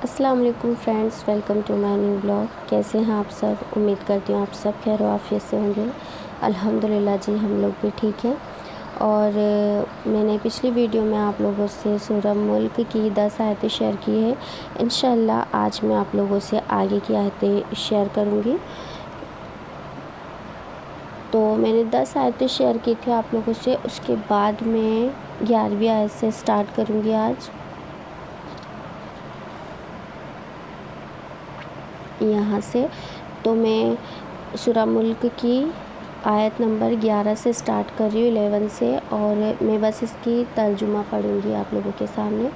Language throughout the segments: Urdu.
السلام علیکم friends, welcome to my new blog. کیسے ہیں آپ سب؟ امید کرتی ہوں آپ سب خیر و عافیت سے ہوں گے۔ الحمدللہ جی ہم لوگ بھی ٹھیک ہیں۔ اور میں نے پچھلی ویڈیو میں آپ لوگوں سے سورہ ملک کی 10 آیتیں شیئر کی ہے۔ انشاءاللہ آج میں آپ لوگوں سے آگے کی آیتیں شیئر کروں گی۔ تو میں نے 10 آیتیں شیئر کی تھی آپ لوگوں سے، اس کے بعد میں 11ویں آیت سے سٹارٹ کروں گی آج۔ یہاں سے تو میں سورہ ملک کی آیت نمبر 11 سے سٹارٹ کر رہی ہوں، 11 سے، اور میں بس اس کی ترجمہ پڑھوں گی آپ لوگوں کے سامنے۔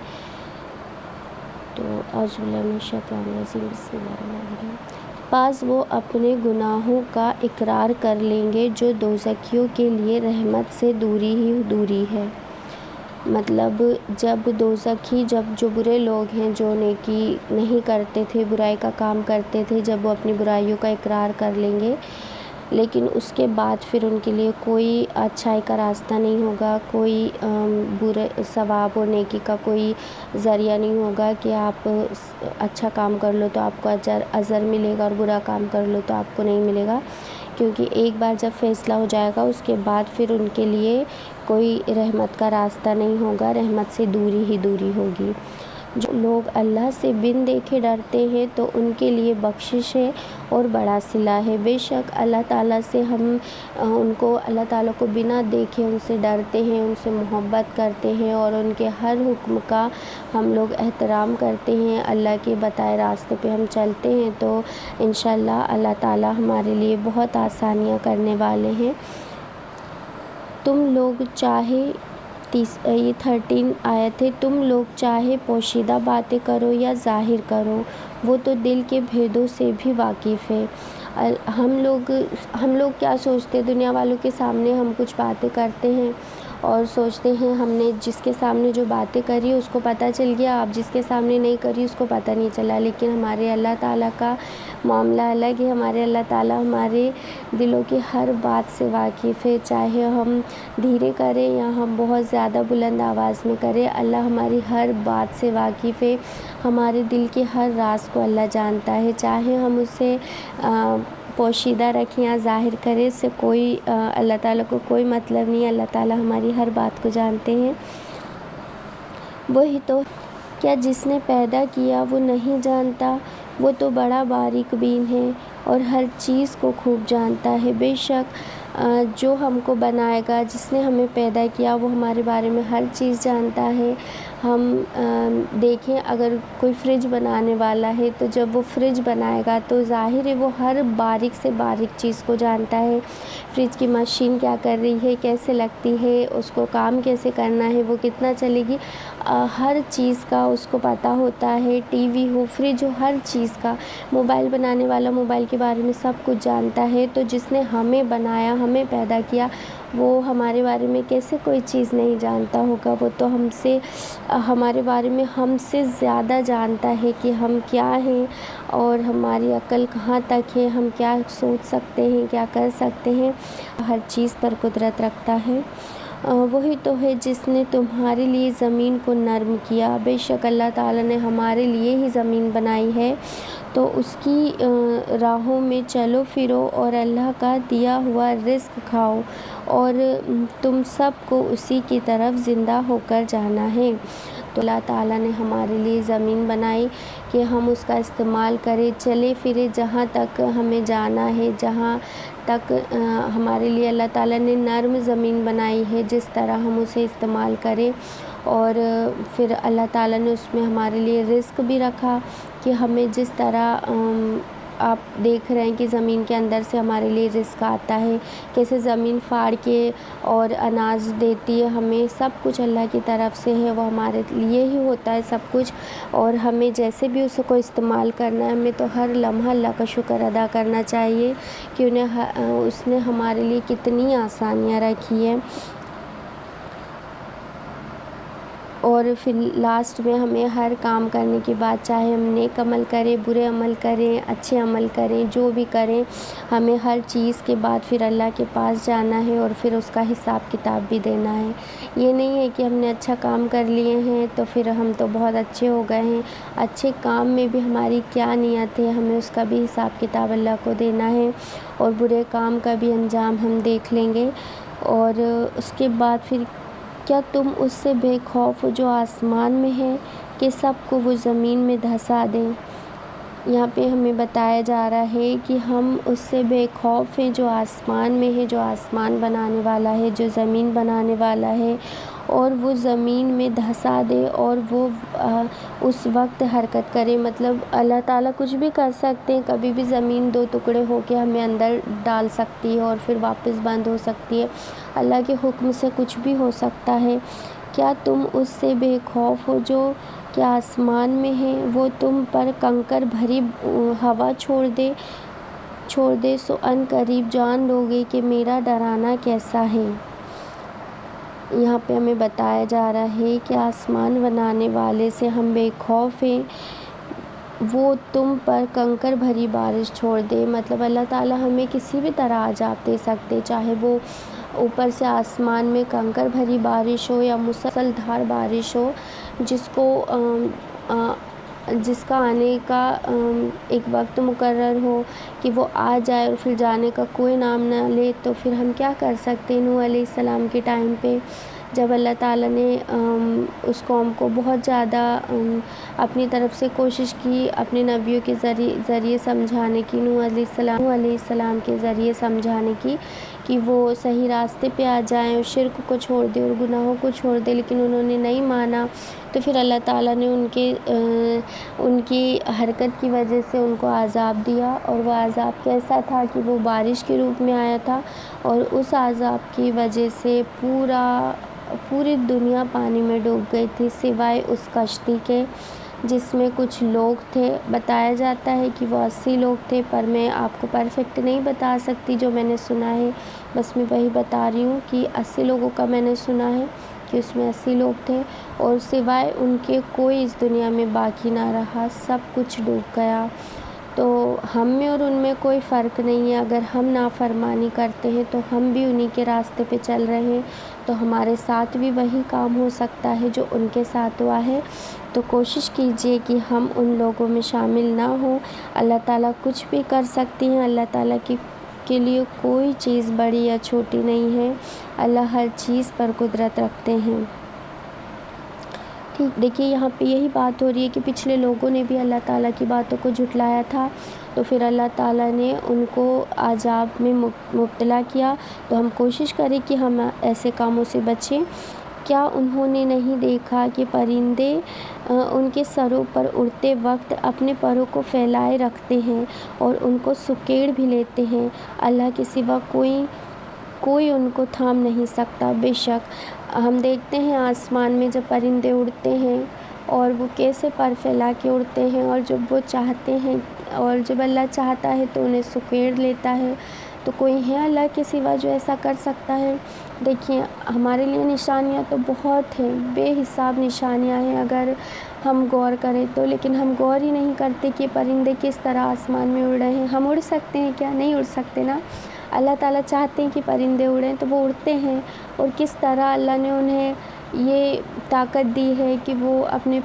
تو اعوذ باللہ من الشیطان الرجیم، بسم اللہ الرحمن الرحیم۔ بعض وہ اپنے گناہوں کا اقرار کر لیں گے جو دوزخیوں کے لیے رحمت سے دوری ہی دوری ہے۔ مطلب جب دوزخی، جو برے لوگ ہیں، جو نیکی نہیں کرتے تھے، برائی کا کام کرتے تھے، جب وہ اپنی برائیوں کا اقرار کر لیں گے، لیکن اس کے بعد پھر ان کے لیے کوئی اچھائی کا راستہ نہیں ہوگا، کوئی برے ثواب اور نیکی کا کوئی ذریعہ نہیں ہوگا کہ آپ اچھا کام کر لو تو آپ کو اجر ملے گا اور برا کام کر لو تو آپ کو نہیں ملے گا، کیونکہ ایک بار جب فیصلہ ہو جائے گا اس کے بعد پھر ان کے لیے کوئی رحمت کا راستہ نہیں ہوگا، رحمت سے دوری ہی دوری ہوگی۔ جو لوگ اللہ سے بن دیکھے ڈرتے ہیں تو ان کے لیے بخشش ہے اور بڑا صلہ ہے۔ بے شک اللہ تعالیٰ سے ہم اللہ تعالیٰ کو بنا دیکھے ان سے ڈرتے ہیں، ان سے محبت کرتے ہیں اور ان کے ہر حکم کا ہم لوگ احترام کرتے ہیں، اللہ کے بتائے راستے پہ ہم چلتے ہیں، تو انشاءاللہ اللہ تعالیٰ ہمارے لیے بہت آسانیاں کرنے والے ہیں۔ تم لوگ چاہے یہ 13 آیت ہے، تم لوگ چاہے پوشیدہ باتیں کرو یا ظاہر کرو، وہ تو دل کے بھیدوں سے بھی واقف ہے۔ ہم لوگ کیا سوچتے ہیں، دنیا والوں کے سامنے ہم کچھ باتیں کرتے ہیں اور سوچتے ہیں ہم نے جس کے سامنے جو باتیں کری اس کو پتہ چل گیا، آپ جس کے سامنے نہیں کری اس کو پتہ نہیں چلا، لیکن ہمارے اللہ تعالیٰ کا معاملہ الگ ہے۔ ہمارے اللہ تعالیٰ ہمارے دلوں کی ہر بات سے واقف ہے، چاہے ہم دھیرے کریں یا ہم بہت زیادہ بلند آواز میں کریں، اللہ ہماری ہر بات سے واقف ہے، ہمارے دل کے ہر راز کو اللہ جانتا ہے، چاہے ہم اسے پوشیدہ رکھیں یا ظاہر کریں، اس سے اللہ تعالیٰ کو کوئی مطلب نہیں ہے، اللہ تعالیٰ ہماری ہر بات کو جانتے ہیں۔ وہی تو کیا جس نے پیدا کیا وہ نہیں جانتا، وہ تو بڑا باریک بین ہے اور ہر چیز کو خوب جانتا ہے۔ بے شک جو ہم کو بنائے گا، جس نے ہمیں پیدا کیا، وہ ہمارے بارے میں ہر چیز جانتا ہے۔ ہم دیکھیں اگر کوئی فریج بنانے والا ہے تو جب وہ فریج بنائے گا تو ظاہر ہے وہ ہر باریک سے باریک چیز کو جانتا ہے، فریج کی مشین کیا کر رہی ہے، کیسے لگتی ہے، اس کو کام کیسے کرنا ہے، وہ کتنا چلے گی، ہر چیز کا اس کو پتہ ہوتا ہے، ٹی وی ہو، فریج ہو، ہر چیز کا۔ موبائل بنانے والا موبائل کے بارے میں سب کچھ جانتا ہے، تو جس نے ہمیں بنایا، ہمیں پیدا کیا، وہ ہمارے بارے میں کیسے کوئی چیز نہیں جانتا ہوگا، وہ تو ہمارے بارے میں ہم سے زیادہ جانتا ہے کہ ہم کیا ہیں اور ہماری عقل کہاں تک ہے، ہم کیا سوچ سکتے ہیں، کیا کر سکتے ہیں، ہر چیز پر قدرت رکھتا ہے۔ وہی تو ہے جس نے تمہارے لیے زمین کو نرم کیا، بے شک اللہ تعالیٰ نے ہمارے لیے ہی زمین بنائی ہے، تو اس کی راہوں میں چلو پھرو اور اللہ کا دیا ہوا رزق کھاؤ، اور تم سب کو اسی کی طرف زندہ ہو کر جانا ہے۔ تو اللہ تعالیٰ نے ہمارے لیے زمین بنائی کہ ہم اس کا استعمال کریں، چلے پھرے جہاں تک ہمیں جانا ہے، جہاں تک ہمارے لیے اللہ تعالیٰ نے نرم زمین بنائی ہے، جس طرح ہم اسے استعمال کریں، اور پھر اللہ تعالیٰ نے اس میں ہمارے لیے رزق بھی رکھا کہ ہمیں جس طرح آپ دیکھ رہے ہیں کہ زمین کے اندر سے ہمارے لیے رزق آتا ہے، کیسے زمین پھاڑ کے اور اناج دیتی ہے ہمیں، سب کچھ اللہ کی طرف سے ہے، وہ ہمارے لیے ہی ہوتا ہے سب کچھ، اور ہمیں جیسے بھی اس کو استعمال کرنا ہے، ہمیں تو ہر لمحہ اللہ کا شکر ادا کرنا چاہیے کہ اس نے ہمارے لیے کتنی آسانیاں رکھی ہیں۔ اور پھر لاسٹ میں ہمیں ہر کام کرنے کے بعد چاہے ہم نیک عمل کریں، برے عمل کریں، اچھے عمل کریں، جو بھی کریں، ہمیں ہر چیز کے بعد پھر اللہ کے پاس جانا ہے اور پھر اس کا حساب کتاب بھی دینا ہے۔ یہ نہیں ہے کہ ہم نے اچھا کام کر لیے ہیں تو پھر ہم تو بہت اچھے ہو گئے ہیں۔ اچھے کام میں بھی ہماری کیا نیت ہے، ہمیں اس کا بھی حساب کتاب اللہ کو دینا ہے، اور برے کام کا بھی انجام ہم دیکھ لیں گے۔ اور اس کے بعد پھر کیا تم اس سے بے خوف ہو جو آسمان میں ہے کہ سب کو وہ زمین میں دھسا دیں۔ یہاں پہ ہمیں بتایا جا رہا ہے کہ ہم اس سے بے خوف ہیں جو آسمان میں ہے، جو آسمان بنانے والا ہے، جو زمین بنانے والا ہے، اور وہ زمین میں دھسا دے اور وہ اس وقت حرکت کرے۔ مطلب اللہ تعالیٰ کچھ بھی کر سکتے ہیں، کبھی بھی زمین دو ٹکڑے ہو کے ہمیں اندر ڈال سکتی ہے اور پھر واپس بند ہو سکتی ہے۔ اللہ کے حکم سے کچھ بھی ہو سکتا ہے۔ کیا تم اس سے بے خوف ہو جو کہ آسمان میں ہے، وہ تم پر کنکر بھری ہوا چھوڑ دے سو ان قریب جان لو گے کہ میرا ڈرانا کیسا ہے۔ یہاں پہ ہمیں بتایا جا رہا ہے کہ آسمان بنانے والے سے ہم بے خوف ہیں، وہ تم پر کنکر بھری بارش چھوڑ دے۔ مطلب اللہ تعالیٰ ہمیں کسی بھی طرح عذاب دے سکتے، چاہے وہ اوپر سے آسمان میں کنکر بھری بارش ہو یا مسلسل دھار بارش ہو، جس کا آنے کا ایک وقت مقرر ہو کہ وہ آ جائے اور پھر جانے کا کوئی نام نہ لے۔ تو پھر ہم کیا کر سکتے ہیں؟ نوح علیہ السلام کے ٹائم پہ جب اللہ تعالیٰ نے اس قوم کو بہت زیادہ اپنی طرف سے کوشش کی، اپنے نبیوں کے ذریعے سمجھانے کی، نوح علیہ السلام کے ذریعے سمجھانے کی کہ وہ صحیح راستے پہ آ جائیں اور شرک کو چھوڑ دیں اور گناہوں کو چھوڑ دیں، لیکن انہوں نے نہیں مانا۔ تو پھر اللہ تعالیٰ نے ان کی حرکت کی وجہ سے ان کو عذاب دیا، اور وہ عذاب کیسا تھا کہ وہ بارش کے روپ میں آیا تھا، اور اس عذاب کی وجہ سے پوری دنیا پانی میں ڈوب گئی تھی سوائے اس کشتی کے جس میں کچھ لوگ تھے۔ بتایا جاتا ہے کہ وہ 80 لوگ تھے، پر میں آپ کو پرفیکٹ نہیں بتا سکتی، جو میں نے سنا ہے بس میں وہی بتا رہی ہوں کہ 80 لوگوں کا میں نے سنا ہے کہ اس میں 80 لوگ تھے، اور سوائے ان کے کوئی اس دنیا میں باقی نہ رہا، سب کچھ ڈوب گیا۔ تو ہم میں اور ان میں کوئی فرق نہیں ہے۔ اگر ہم نافرمانی کرتے ہیں تو ہم بھی انہی کے راستے پہ چل رہے ہیں، تو ہمارے ساتھ بھی وہی کام ہو سکتا ہے جو ان کے ساتھ ہوا ہے۔ تو کوشش کیجئے کہ ہم ان لوگوں میں شامل نہ ہوں۔ اللہ تعالیٰ کچھ بھی کر سکتی ہیں، اللہ تعالیٰ کے لیے کوئی چیز بڑی یا چھوٹی نہیں ہے، اللہ ہر چیز پر قدرت رکھتے ہیں۔ ٹھیک، دیکھیے یہاں پہ یہی بات ہو رہی ہے کہ پچھلے لوگوں نے بھی اللہ تعالیٰ کی باتوں کو جھٹلایا تھا، تو پھر اللہ تعالیٰ نے ان کو عذاب میں مبتلا کیا۔ تو ہم کوشش کریں کہ ہم ایسے کاموں سے بچیں۔ کیا انہوں نے نہیں دیکھا کہ پرندے ان کے سروں پر اڑتے وقت اپنے پروں کو پھیلائے رکھتے ہیں اور ان کو سکیڑ بھی لیتے ہیں؟ اللہ کے سوا کوئی ان کو تھام نہیں سکتا۔ بے شک ہم دیکھتے ہیں آسمان میں جب پرندے اڑتے ہیں اور وہ کیسے پر پھیلا کے اڑتے ہیں، اور جب وہ چاہتے ہیں اور جب اللہ چاہتا ہے تو انہیں سکیڑ لیتا ہے۔ تو کوئی ہے اللہ کے سوا جو ایسا کر سکتا ہے؟ دیکھیے ہمارے لیے نشانیاں تو بہت ہیں، بے حساب نشانیاں ہیں اگر ہم غور کریں تو، لیکن ہم غور ہی نہیں کرتے کہ پرندے کس طرح آسمان میں اڑ رہے ہیں۔ ہم اڑ سکتے ہیں کیا؟ نہیں اڑ سکتے نا۔ اللہ تعالیٰ چاہتے ہیں کہ پرندے اڑیں تو وہ اڑتے ہیں، اور کس طرح اللہ نے انہیں یہ طاقت دی ہے کہ وہ اپنے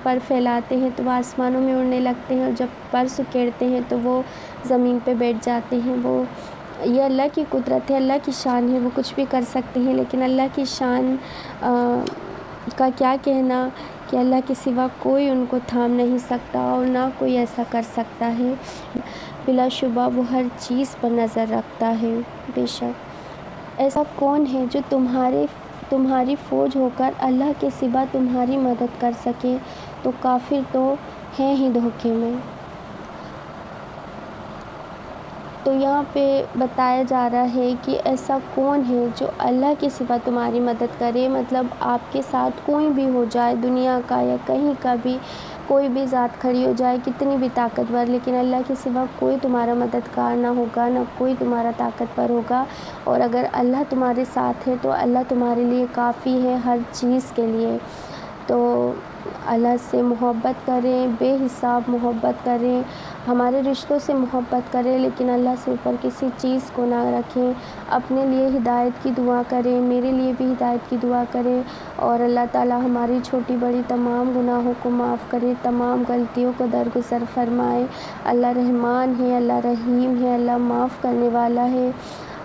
پر پھیلاتے ہیں تو وہ آسمانوں میں اڑنے لگتے ہیں، اور جب پر سکیڑتے ہیں تو وہ زمین پہ بیٹھ جاتے ہیں۔ یہ اللہ کی قدرت ہے، اللہ کی شان ہے، وہ کچھ بھی کر سکتے ہیں، لیکن اللہ کی شان کا کیا کہنا کہ اللہ کے سوا کوئی ان کو تھام نہیں سکتا اور نہ کوئی ایسا کر سکتا ہے۔ بلا شبہ وہ ہر چیز پر نظر رکھتا ہے۔ بے شک ایسا کون ہے جو تمہاری فوج ہو کر اللہ کے سوا تمہاری مدد کر سکے؟ تو کافر تو ہیں ہی دھوکے میں۔ تو یہاں پہ بتایا جا رہا ہے کہ ایسا کون ہے جو اللہ کے سوا تمہاری مدد کرے؟ مطلب آپ کے ساتھ کوئی بھی ہو جائے، دنیا کا یا کہیں کا بھی کوئی بھی ذات کھڑی ہو جائے کتنی بھی طاقتور، لیکن اللہ کے سوا کوئی تمہارا مددگار نہ ہوگا، نہ کوئی تمہارا طاقتور ہوگا۔ اور اگر اللہ تمہارے ساتھ ہے تو اللہ تمہارے لیے کافی ہے ہر چیز کے لیے۔ تو اللہ سے محبت کریں، بے حساب محبت کریں، ہمارے رشتوں سے محبت کریں، لیکن اللہ سے اوپر کسی چیز کو نہ رکھیں۔ اپنے لیے ہدایت کی دعا کریں، میرے لیے بھی ہدایت کی دعا کریں، اور اللہ تعالیٰ ہماری چھوٹی بڑی تمام گناہوں کو معاف کرے، تمام غلطیوں کو درگزر فرمائے۔ اللہ رحمان ہے، اللہ رحیم ہے، اللہ معاف کرنے والا ہے۔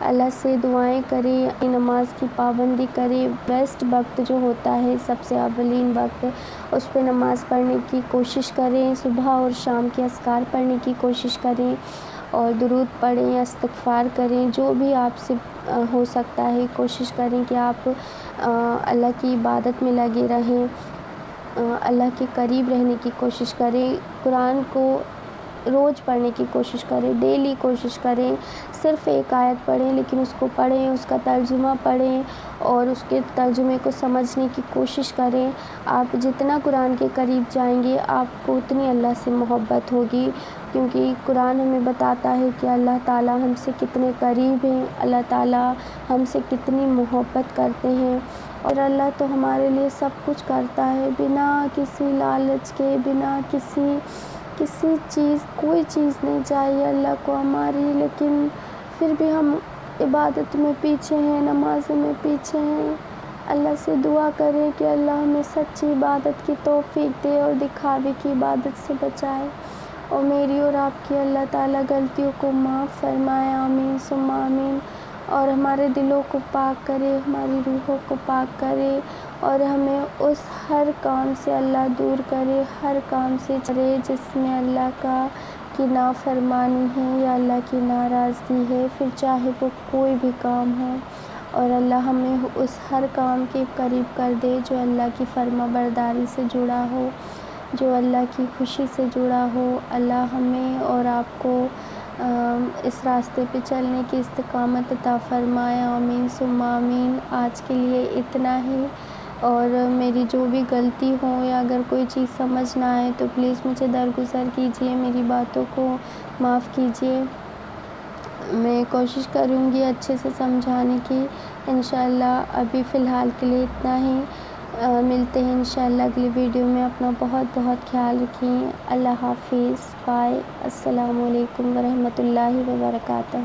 اللہ سے دعائیں کریں، نماز کی پابندی کریں، بیسٹ وقت جو ہوتا ہے سب سے اولین وقت، اس پہ نماز پڑھنے کی کوشش کریں، صبح اور شام کے اذکار پڑھنے کی کوشش کریں، اور درود پڑھیں، استغفار کریں، جو بھی آپ سے ہو سکتا ہے کوشش کریں کہ آپ اللہ کی عبادت میں لگے رہیں، اللہ کے قریب رہنے کی کوشش کریں، قرآن کو روز پڑھنے کی کوشش کریں، ڈیلی کوشش کریں، صرف ایک آیت پڑھیں لیکن اس کو پڑھیں، اس کا ترجمہ پڑھیں اور اس کے ترجمے کو سمجھنے کی کوشش کریں۔ آپ جتنا قرآن کے قریب جائیں گے آپ کو اتنی اللہ سے محبت ہوگی، کیونکہ قرآن ہمیں بتاتا ہے کہ اللہ تعالیٰ ہم سے کتنے قریب ہیں، اللہ تعالیٰ ہم سے کتنی محبت کرتے ہیں، اور اللہ تو ہمارے لیے سب کچھ کرتا ہے بنا کسی لالچ کے، بنا کسی چیز، کوئی چیز نہیں چاہیے اللہ کو ہماری، لیکن پھر بھی ہم عبادت میں پیچھے ہیں، نمازوں میں پیچھے ہیں۔ اللہ سے دعا کریں کہ اللہ ہمیں سچی عبادت کی توفیق دے اور دکھاوے کی عبادت سے بچائے، اور میری اور آپ کی اللہ تعالیٰ غلطیوں کو معاف فرمائے، آمین ثم آمین، اور ہمارے دلوں کو پاک کرے، ہماری روحوں کو پاک کرے، اور ہمیں اس ہر کام سے اللہ دور کرے، ہر کام سے چرے جس میں اللہ کی نافرمانی ہے یا اللہ کی ناراضگی ہے، پھر چاہے وہ کوئی بھی کام ہو، اور اللہ ہمیں اس ہر کام کے قریب کر دے جو اللہ کی فرما برداری سے جڑا ہو، جو اللہ کی خوشی سے جڑا ہو۔ اللہ ہمیں اور آپ کو اس راستے پہ چلنے کی استقامت عطا فرمائے، آمین ثم آمین۔ آج کے لیے اتنا ہی، اور میری جو بھی غلطی ہو یا اگر کوئی چیز سمجھ نہ آئے تو پلیز مجھے درگزر کیجیے، میری باتوں کو معاف کیجیے، میں کوشش کروں گی اچھے سے سمجھانے کی انشاءاللہ۔ ابھی فی الحال کے لیے اتنا ہی، ملتے ہیں انشاءاللہ اگلی ویڈیو میں۔ اپنا بہت بہت خیال رکھیں، اللہ حافظ، بائے، السلام علیکم ورحمۃ اللہ وبرکاتہ۔